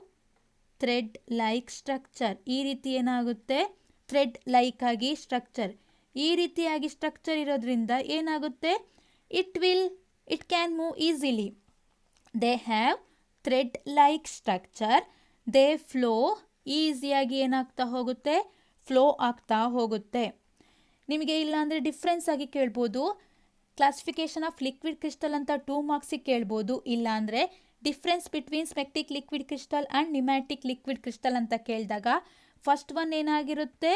thread like structure. ಈ ರೀತಿ ಏನಾಗುತ್ತೆ? Thread like ಆಗಿ structure. ಈ ರೀತಿಯಾಗಿ structure ಇರೋದ್ರಿಂದ ಏನಾಗುತ್ತೆ? It can move easily. They have thread like structure. They flow. ಈಸಿಯಾಗಿ ಏನಾಗ್ತಾ ಹೋಗುತ್ತೆ? ಫ್ಲೋ ಆಗ್ತಾ ಹೋಗುತ್ತೆ. ನಿಮಗೆ ಇಲ್ಲಾಂದರೆ ಡಿಫ್ರೆನ್ಸ್ ಆಗಿ ಕೇಳ್ಬೋದು. ಕ್ಲಾಸಿಫಿಕೇಶನ್ ಆಫ್ ಲಿಕ್ವಿಡ್ ಕ್ರಿಸ್ಟಲ್ ಅಂತ 2 ಮಾರ್ಕ್ಸಿಗೆ ಕೇಳ್ಬೋದು. ಇಲ್ಲಾಂದರೆ difference between smectic liquid crystal and nematic liquid crystal ಅಂತ ಕೇಳಿದಾಗ ಫಸ್ಟ್ ಒನ್ ಏನಾಗಿರುತ್ತೆ?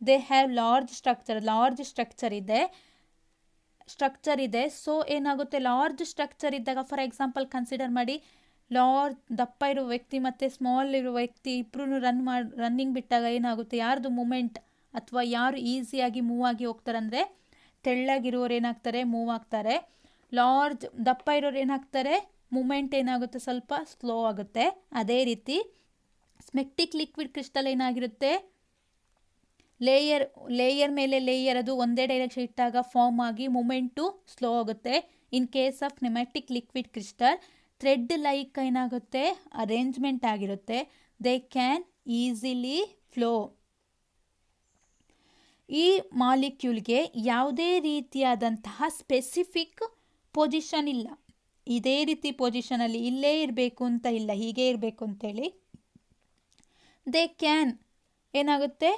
ದೇ ಹ್ಯಾವ್ ಲಾರ್ಜ್ ಸ್ಟ್ರಕ್ಚರ್ ಇದೆ. ಸೊ ಏನಾಗುತ್ತೆ? ಲಾರ್ಜ್ ಸ್ಟ್ರಕ್ಚರ್ ಇದ್ದಾಗ ಫಾರ್ ಎಕ್ಸಾಂಪಲ್ ಕನ್ಸಿಡರ್ ಮಾಡಿ, ದಪ್ಪ ಇರೋ ವ್ಯಕ್ತಿ ಮತ್ತು ಸ್ಮಾಲ್ ಇರೋ ವ್ಯಕ್ತಿ ಇಬ್ಬರೂ ರನ್ನಿಂಗ್ ಬಿಟ್ಟಾಗ ಏನಾಗುತ್ತೆ? ಯಾರ್ದು ಮೂಮೆಂಟ್ ಅಥವಾ ಯಾರು ಈಸಿಯಾಗಿ ಮೂವ್ ಆಗಿ ಹೋಗ್ತಾರೆ ಅಂದರೆ ತೆಳ್ಳಗಿರೋರು ಏನಾಗ್ತಾರೆ? ಮೂವ್ ಆಗ್ತಾರೆ. ದಪ್ಪ ಇರೋರು ಏನಾಗ್ತಾರೆ? ಮೂಮೆಂಟ್ ಏನಾಗುತ್ತೆ? ಸ್ವಲ್ಪ ಸ್ಲೋ ಆಗುತ್ತೆ. ಅದೇ ರೀತಿ ಸ್ಪೆಕ್ಟಿಕ್ ಲಿಕ್ವಿಡ್ ಕ್ರಿಸ್ಟಲ್ ಏನಾಗಿರುತ್ತೆ? ಲೇಯರ್ ಮೇಲೆ ಲೇಯರ್ ಅದು ಒಂದೇ ಡೈರೆಕ್ಷನ್ ಇಟ್ಟಾಗ ಫಾರ್ಮ್ ಆಗಿ ಮೂಮೆಂಟು ಸ್ಲೋ ಆಗುತ್ತೆ. In case of nematic liquid crystal thread like ಏನಾಗುತ್ತೆ? ಅರೇಂಜ್ಮೆಂಟ್ ಆಗಿರುತ್ತೆ. They can easily flow. ಈ ಮಾಲಿಕ್ಯೂಲ್ಗೆ ಯಾವುದೇ ರೀತಿಯಾದಂತಹ ಸ್ಪೆಸಿಫಿಕ್ ಪೊಸಿಷನ್ ಇಲ್ಲ. ಇದೇ ರೀತಿ ಪೊಸಿಷನಲ್ಲಿ ಇಲ್ಲೇ ಇರಬೇಕು ಅಂತ ಇಲ್ಲ, ಹೀಗೆ ಇರಬೇಕು ಅಂತೇಳಿ. ದೇ ಕ್ಯಾನ್ ಏನಾಗುತ್ತೆ?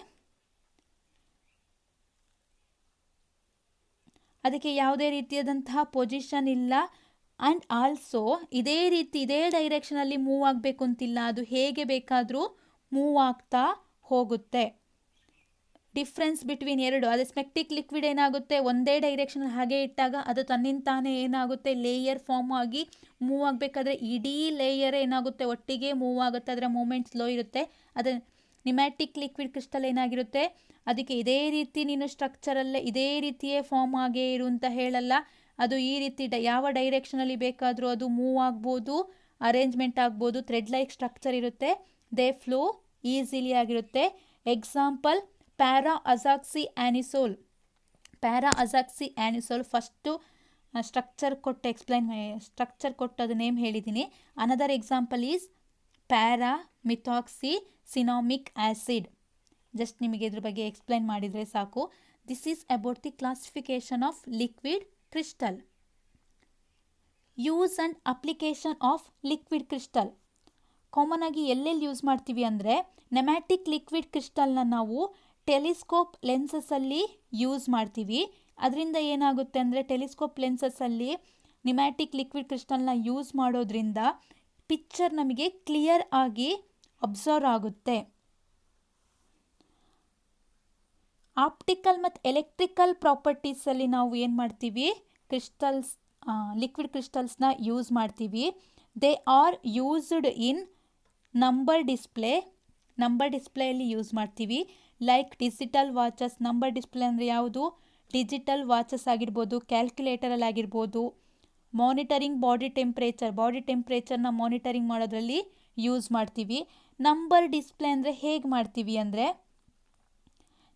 ಅದಕ್ಕೆ ಯಾವುದೇ ರೀತಿಯಾದಂತಹ ಪೊಸಿಷನ್ ಇಲ್ಲ. ಆ್ಯಂಡ್ ಆಲ್ಸೋ ಇದೇ ಡೈರೆಕ್ಷನಲ್ಲಿ ಮೂವ್ ಆಗಬೇಕು ಅಂತಿಲ್ಲ. ಅದು ಹೇಗೆ ಬೇಕಾದರೂ ಮೂವ್ ಆಗ್ತಾ ಹೋಗುತ್ತೆ. ಡಿಫ್ರೆನ್ಸ್ ಬಿಟ್ವೀನ್ ಎರಡು. ಅದೇ ಸ್ಪೆಕ್ಟಿಕ್ ಲಿಕ್ವಿಡ್ ಏನಾಗುತ್ತೆ? ಒಂದೇ ಡೈರೆಕ್ಷನ್ ಹಾಗೆ ಇಟ್ಟಾಗ ಅದು ತನ್ನಿಂತಾನೇ ಏನಾಗುತ್ತೆ? ಲೇಯರ್ ಫಾರ್ಮ್ ಆಗಿ ಮೂವ್ ಆಗಬೇಕಾದ್ರೆ ಇಡೀ ಲೇಯರ್ ಏನಾಗುತ್ತೆ? ಒಟ್ಟಿಗೆ ಮೂವ್ ಆಗುತ್ತೆ. ಅದರ ಮೂಮೆಂಟ್ ಸ್ಲೋ ಇರುತ್ತೆ. ಅದೇ ನಿಮ್ಯಾಟಿಕ್ ಲಿಕ್ವಿಡ್ ಕ್ರಿಸ್ಟಲ್ ಏನಾಗಿರುತ್ತೆ? ಅದಕ್ಕೆ ಇದೇ ರೀತಿ ನೀನು ಸ್ಟ್ರಕ್ಚರಲ್ಲೇ ಇದೇ ರೀತಿಯೇ ಫಾರ್ಮ್ ಆಗೇ ಇರು ಅಂತ ಹೇಳಲ್ಲ. ಅದು ಈ ರೀತಿ ಯಾವ ಡೈರೆಕ್ಷನಲ್ಲಿ ಬೇಕಾದರೂ ಅದು ಮೂವ್ ಆಗ್ಬೋದು, ಅರೇಂಜ್ಮೆಂಟ್ ಆಗ್ಬೋದು. ಥ್ರೆಡ್ ಲೈಕ್ ಸ್ಟ್ರಕ್ಚರ್ ಇರುತ್ತೆ. ದೇ ಫ್ಲೋ ಈಸಿಲಿ ಆಗಿರುತ್ತೆ. Example para azoxy anisole first structure ಕೊಟ್ಟು ಅದು ನೇಮ್ ಹೇಳಿದ್ದೀನಿ. Another example is para methoxy cinnamic acid. Just ನಿಮಗೆ ಇದ್ರ ಬಗ್ಗೆ ಎಕ್ಸ್ಪ್ಲೈನ್ ಮಾಡಿದರೆ ಸಾಕು. This is about the classification of liquid crystal. Use and application of liquid crystal. Common ಆಗಿ ಎಲ್ಲೆಲ್ಲಿ ಯೂಸ್ ಮಾಡ್ತೀವಿ ಅಂದರೆ ನೆಮ್ಯಾಟಿಕ್ ಲಿಕ್ವಿಡ್ ಕ್ರಿಸ್ಟಲ್ನ ನಾವು ಟೆಲಿಸ್ಕೋಪ್ ಲೆನ್ಸಸ್ಸಲ್ಲಿ ಯೂಸ್ ಮಾಡ್ತೀವಿ. ಅದರಿಂದ ಏನಾಗುತ್ತೆ ಅಂದರೆ ಟೆಲಿಸ್ಕೋಪ್ ಲೆನ್ಸಸ್ಸಲ್ಲಿ ನಿಮ್ಯಾಟಿಕ್ ಲಿಕ್ವಿಡ್ ಕ್ರಿಸ್ಟಲ್ನ ಯೂಸ್ ಮಾಡೋದ್ರಿಂದ ಪಿಕ್ಚರ್ ನಮಗೆ ಕ್ಲಿಯರ್ ಆಗಿ ಅಬ್ಸರ್ವ್ ಆಗುತ್ತೆ. ಆಪ್ಟಿಕಲ್ ಮತ್ತು ಎಲೆಕ್ಟ್ರಿಕಲ್ ಪ್ರಾಪರ್ಟೀಸಲ್ಲಿ ನಾವು ಏನು ಮಾಡ್ತೀವಿ? ಲಿಕ್ವಿಡ್ ಕ್ರಿಸ್ಟಲ್ಸ್ನ ಯೂಸ್ ಮಾಡ್ತೀವಿ. They are used in number ಡಿಸ್ಪ್ಲೇಯಲ್ಲಿ ಯೂಸ್ ಮಾಡ್ತೀವಿ. Like digital watches. Number display ಅಂದರೆ ಯಾವುದು? ಡಿಜಿಟಲ್ ವಾಚಸ್ ಆಗಿರ್ಬೋದು, ಕ್ಯಾಲ್ಕುಲೇಟರಲ್ಲಿ ಆಗಿರ್ಬೋದು. ಮಾನಿಟರಿಂಗ್ ಬಾಡಿ ಟೆಂಪ್ರೇಚರ್ನ ಮಾನಿಟರಿಂಗ್ ಮಾಡೋದ್ರಲ್ಲಿ ಯೂಸ್ ಮಾಡ್ತೀವಿ. ನಂಬರ್ ಡಿಸ್ಪ್ಲೇ ಅಂದರೆ ಹೇಗೆ ಮಾಡ್ತೀವಿ ಅಂದರೆ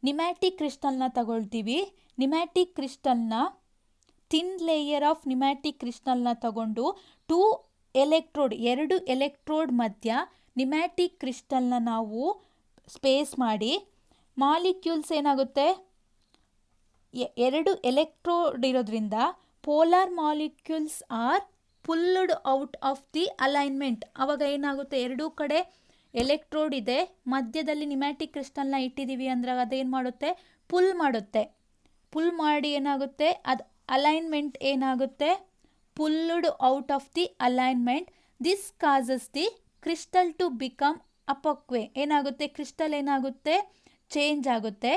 ನಿಮ್ಯಾಟಿಕ್ ಕ್ರಿಸ್ಟಲ್ನ ತಗೊಳ್ತೀವಿ. ನಿಮ್ಯಾಟಿಕ್ ಕ್ರಿಸ್ಟಲ್ನ ಥಿನ್ ಲೇಯರ್ ಆಫ್ ನಿಮ್ಯಾಟಿಕ್ ಕ್ರಿಸ್ಟಲ್ನ ತಗೊಂಡು ಎರಡು ಎಲೆಕ್ಟ್ರೋಡ್ ಮಧ್ಯ ನಿಮ್ಯಾಟಿಕ್ ಕ್ರಿಸ್ಟಲ್ನ ನಾವು ಸ್ಪೇಸ್ ಮಾಡಿ ಮಾಲಿಕ್ಯೂಲ್ಸ್ ಏನಾಗುತ್ತೆ? ಎರಡು ಎಲೆಕ್ಟ್ರೋಡ್ ಇರೋದ್ರಿಂದ polar molecules are pulled out of the alignment. ಆವಾಗ ಏನಾಗುತ್ತೆ? ಎರಡೂ ಕಡೆ ಎಲೆಕ್ಟ್ರೋಡ್ ಇದೆ, ಮಧ್ಯದಲ್ಲಿ ನಿಮ್ಯಾಟಿಕ್ ಕ್ರಿಸ್ಟಲ್ನ ಇಟ್ಟಿದ್ದೀವಿ ಅಂದರೆ ಅದೇನು ಮಾಡುತ್ತೆ? ಪುಲ್ ಮಾಡಿ ಏನಾಗುತ್ತೆ? ಅದು ಅಲೈನ್ಮೆಂಟ್ ಏನಾಗುತ್ತೆ? Pulled out of the alignment. This causes the crystal to become opaque. ಏನಾಗುತ್ತೆ? ಕ್ರಿಸ್ಟಲ್ ಏನಾಗುತ್ತೆ? ಚೇಂಜ್ ಆಗುತ್ತೆ.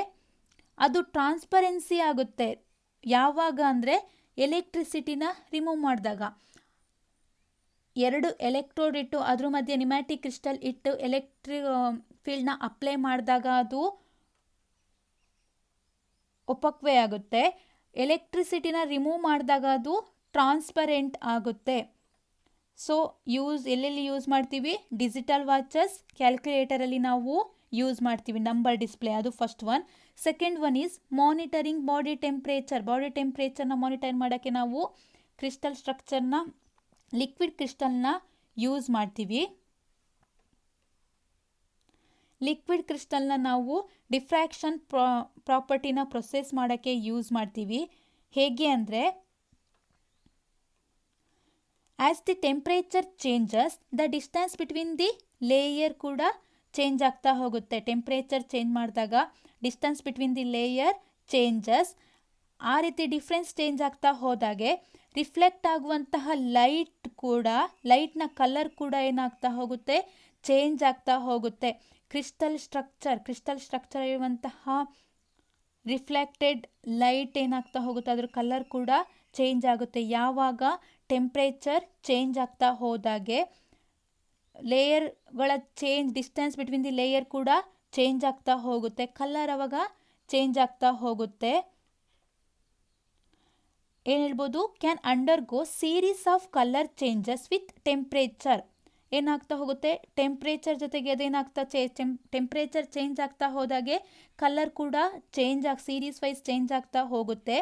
ಅದು ಟ್ರಾನ್ಸ್ಪರೆನ್ಸಿ ಆಗುತ್ತೆ. ಯಾವಾಗ ಅಂದರೆ ಎಲೆಕ್ಟ್ರಿಸಿಟಿನ ರಿಮೂವ್ ಮಾಡಿದಾಗ. ಎರಡು ಎಲೆಕ್ಟ್ರೋಡ್ ಇಟ್ಟು ಅದ್ರ ಮಧ್ಯೆ ನಿಮ್ಯಾಟಿಕ್ ಕ್ರಿಸ್ಟಲ್ ಇಟ್ಟು ಎಲೆಕ್ಟ್ರಿಕ್ ಫೀಲ್ಡ್ನ ಅಪ್ಲೈ ಮಾಡಿದಾಗ ಅದು ಒಪಕ್ವೆ ಆಗುತ್ತೆ. ಎಲೆಕ್ಟ್ರಿಸಿಟಿನ ರಿಮೂವ್ ಮಾಡಿದಾಗ ಅದು ಟ್ರಾನ್ಸ್ಪರೆಂಟ್ ಆಗುತ್ತೆ. ಸೊ ಎಲ್ಲೆಲ್ಲಿ ಯೂಸ್ ಮಾಡ್ತೀವಿ? ಡಿಜಿಟಲ್ ವಾಚಸ್, ಕ್ಯಾಲ್ಕುಲೇಟರಲ್ಲಿ ನಾವು ಯೂಸ್ ಮಾಡ್ತೀವಿ ನಂಬರ್ ಡಿಸ್ಪ್ಲೇ, ಅದು first one. Second one is monitoring body temperature. Body ಟೆಂಪ್ರೇಚರ್ನ ಮಾನಿಟರ್ ಮಾಡೋಕ್ಕೆ ನಾವು ಕ್ರಿಸ್ಟಲ್ ಸ್ಟ್ರಕ್ಚರ್ನ, ಲಿಕ್ವಿಡ್ ಕ್ರಿಸ್ಟಲ್ನ ಯೂಸ್ ಮಾಡ್ತೀವಿ. ಲಿಕ್ವಿಡ್ ಕ್ರಿಸ್ಟಲ್ನ ನಾವು ಡಿಫ್ರಾಕ್ಷನ್ ಪ್ರಾಪರ್ಟಿನ ಪ್ರೊಸೆಸ್ ಮಾಡೋಕ್ಕೆ ಯೂಸ್ ಮಾಡ್ತೀವಿ. ಹೇಗೆ ಅಂದರೆ, as the temperature changes the distance between the layer ಕೂಡ ಚೇಂಜ್ ಆಗ್ತಾ ಹೋಗುತ್ತೆ. ಟೆಂಪ್ರೇಚರ್ ಚೇಂಜ್ ಮಾಡಿದಾಗ distance between the layer changes. ಆ ರೀತಿ ಡಿಫ್ರೆನ್ಸ್ ಚೇಂಜ್ ಆಗ್ತಾ ಹೋದಾಗೆ ರಿಫ್ಲೆಕ್ಟ್ ಆಗುವಂತಹ ಲೈಟ್ನ ಕಲರ್ ಕೂಡ ಏನಾಗ್ತಾ ಹೋಗುತ್ತೆ? ಚೇಂಜ್ ಆಗ್ತಾ ಹೋಗುತ್ತೆ. ಕ್ರಿಸ್ಟಲ್ ಸ್ಟ್ರಕ್ಚರ್ ಇರುವಂತಹ ರಿಫ್ಲೆಕ್ಟೆಡ್ ಲೈಟ್ ಏನಾಗ್ತಾ ಹೋಗುತ್ತೆ? ಅದ್ರ ಕಲರ್ ಕೂಡ ಚೇಂಜ್ ಆಗುತ್ತೆ. ಯಾವಾಗ ಟೆಂಪ್ರೇಚರ್ ಚೇಂಜ್ ಆಗ್ತಾ ಹೋದಾಗೆ ಲೇಯರ್ಗಳ ಡಿಸ್ಟೆನ್ಸ್ ಬಿಟ್ವೀನ್ ದಿ ಲೇಯರ್ ಕೂಡ ಚೇಂಜ್ ಆಗ್ತಾ ಹೋಗುತ್ತೆ. ಕಲರ್ ಅವಾಗ ಚೇಂಜ್ ಆಗ್ತಾ ಹೋಗುತ್ತೆ. ಏನು ಹೇಳ್ಬೋದು? Can undergo series of colour changes with temperature. ಏನಾಗ್ತಾ ಹೋಗುತ್ತೆ? ಟೆಂಪ್ರೇಚರ್ ಜೊತೆಗೆ ಟೆಂಪ್ರೇಚರ್ ಚೇಂಜ್ ಆಗ್ತಾ ಹೋದಾಗೆ ಕಲರ್ ಕೂಡ ಸೀರೀಸ್ ವೈಸ್ ಚೇಂಜ್ ಆಗ್ತಾ ಹೋಗುತ್ತೆ.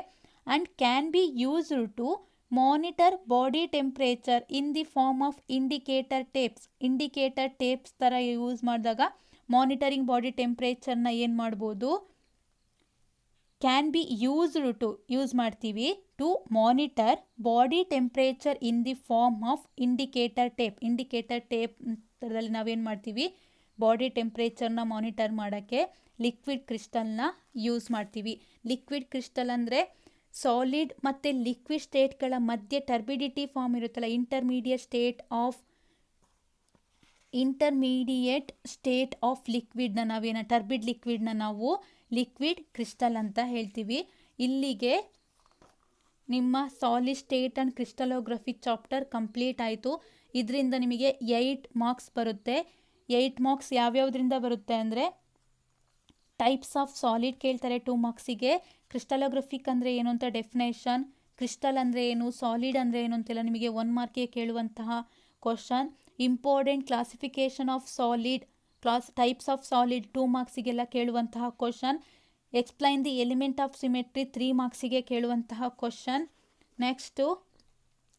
And can be used to monitor body temperature in the form of indicator tapes ಥರ ಯೂಸ್ ಮಾಡಿದಾಗ ಮಾನಿಟರಿಂಗ್ ಬಾಡಿ ಟೆಂಪ್ರೇಚರ್ನ ಏನು ಮಾಡ್ಬೋದು? ಕ್ಯಾನ್ ಬಿ ಯೂಸ್ ಮಾಡ್ತೀವಿ to monitor body temperature in the form of indicator tape ಥರದಲ್ಲಿ ನಾವೇನು ಮಾಡ್ತೀವಿ? ಬಾಡಿ ಟೆಂಪ್ರೇಚರ್ನ ಮಾನಿಟರ್ ಮಾಡೋಕ್ಕೆ ಲಿಕ್ವಿಡ್ ಕ್ರಿಸ್ಟಲ್ನ ಯೂಸ್ ಮಾಡ್ತೀವಿ. ಲಿಕ್ವಿಡ್ ಕ್ರಿಸ್ಟಲ್ ಅಂದರೆ ಸಾಲಿಡ್ ಮತ್ತು ಲಿಕ್ವಿಡ್ ಸ್ಟೇಟ್ಗಳ ಮಧ್ಯೆ ಟರ್ಬಿಡಿಟಿ ಫಾರ್ಮ್ ಇರುತ್ತಲ್ಲ, ಇಂಟರ್ಮೀಡಿಯೇಟ್ ಸ್ಟೇಟ್ ಆಫ್ ಲಿಕ್ವಿಡ್ನ ಟರ್ಬಿಡ್ ಲಿಕ್ವಿಡ್ನ ನಾವು ಲಿಕ್ವಿಡ್ ಕ್ರಿಸ್ಟಲ್ ಅಂತ ಹೇಳ್ತೀವಿ. ಇಲ್ಲಿಗೆ ನಿಮ್ಮ solid state and crystallography chapter complete ಆಯಿತು. ಇದರಿಂದ ನಿಮಗೆ 8 ಮಾರ್ಕ್ಸ್ ಬರುತ್ತೆ. 8 ಮಾರ್ಕ್ಸ್ ಯಾವ್ಯಾವುದರಿಂದ ಬರುತ್ತೆ ಅಂದರೆ, ಟೈಪ್ಸ್ ಆಫ್ ಸಾಲಿಡ್ ಕೇಳ್ತಾರೆ 2 ಮಾರ್ಕ್ಸಿಗೆ. ಕ್ರಿಸ್ಟಲೋಗ್ರಫಿಕ್ ಅಂದರೆ ಏನು ಅಂತ ಡೆಫಿನೇಷನ್, ಕ್ರಿಸ್ಟಲ್ ಅಂದರೆ ಏನು, ಸಾಲಿಡ್ ಅಂದರೆ ಏನು ಅಂತೆಲ್ಲ ನಿಮಗೆ 1 ಮಾರ್ಕಿಗೆ ಕೇಳುವಂತಹ question. Important classification of solid, types of solid 2 ಮಾರ್ಕ್ಸಿಗೆಲ್ಲ ಕೇಳುವಂತಹ question. Explain the element of symmetry 3 ಮಾರ್ಕ್ಸಿಗೆ ಕೇಳುವಂತಹ question. Next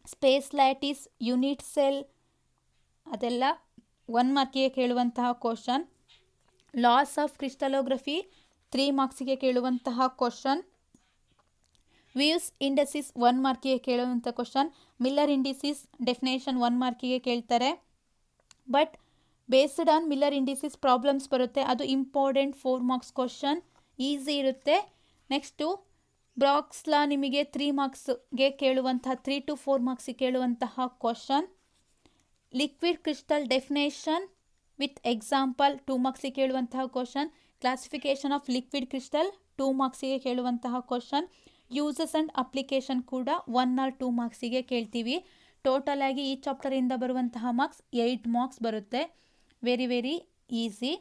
space lattice, unit cell ಅದೆಲ್ಲ 1 ಮಾರ್ಕಿಗೆ ಕೇಳುವಂತಹ ಕ್ವಶನ್. ಲಾಸ್ ಆಫ್ ಕ್ರಿಸ್ಟಲೋಗ್ರಫಿ 3 ಮಾರ್ಕ್ಸಿಗೆ ಕೇಳುವಂತಹ ಕ್ವಶನ್. ವೀವ್ಸ್ ಇಂಡಸಿಸ್ 1 ಮಾರ್ಕಿಗೆ ಕೇಳುವಂಥ ಕ್ವಶನ್. ಮಿಲ್ಲರ್ ಇಂಡಿಸಿಸ್ ಡೆಫಿನೇಷನ್ 1 ಮಾರ್ಕಿಗೆ ಕೇಳ್ತಾರೆ. But based on Miller indices problems ಬರುತ್ತೆ, ಅದು ಇಂಪಾರ್ಟೆಂಟ್ 4 ಮಾರ್ಕ್ಸ್ ಕ್ವಶನ್, ಈಸಿ ಇರುತ್ತೆ. ನೆಕ್ಸ್ಟು ಬ್ರಾಗ್ಸ್ ಲಾ ನಿಮಗೆ 3 ಮಾರ್ಕ್ಸ್ಗೆ ಕೇಳುವಂತಹ 3 to 4 ಮಾರ್ಕ್ಸಿಗೆ ಕೇಳುವಂತಹ question. Liquid crystal definition with example 2 ಮಾರ್ಕ್ಸಿಗೆ ಕೇಳುವಂತಹ question. Classification of liquid crystal 2 ಮಾರ್ಕ್ಸಿಗೆ ಕೇಳುವಂತಹ ಕ್ವಶನ್. ಯೂಸಸ್ ಆ್ಯಂಡ್ ಅಪ್ಲಿಕೇಶನ್ ಕೂಡ 1 or 2 ಮಾರ್ಕ್ಸಿಗೆ ಕೇಳ್ತೀವಿ. ಟೋಟಲ್ ಆಗಿ ಈ ಚಾಪ್ಟರಿಂದ ಬರುವಂತಹ ಮಾರ್ಕ್ಸ್ 8 ಮಾರ್ಕ್ಸ್ ಬರುತ್ತೆ. Very easy.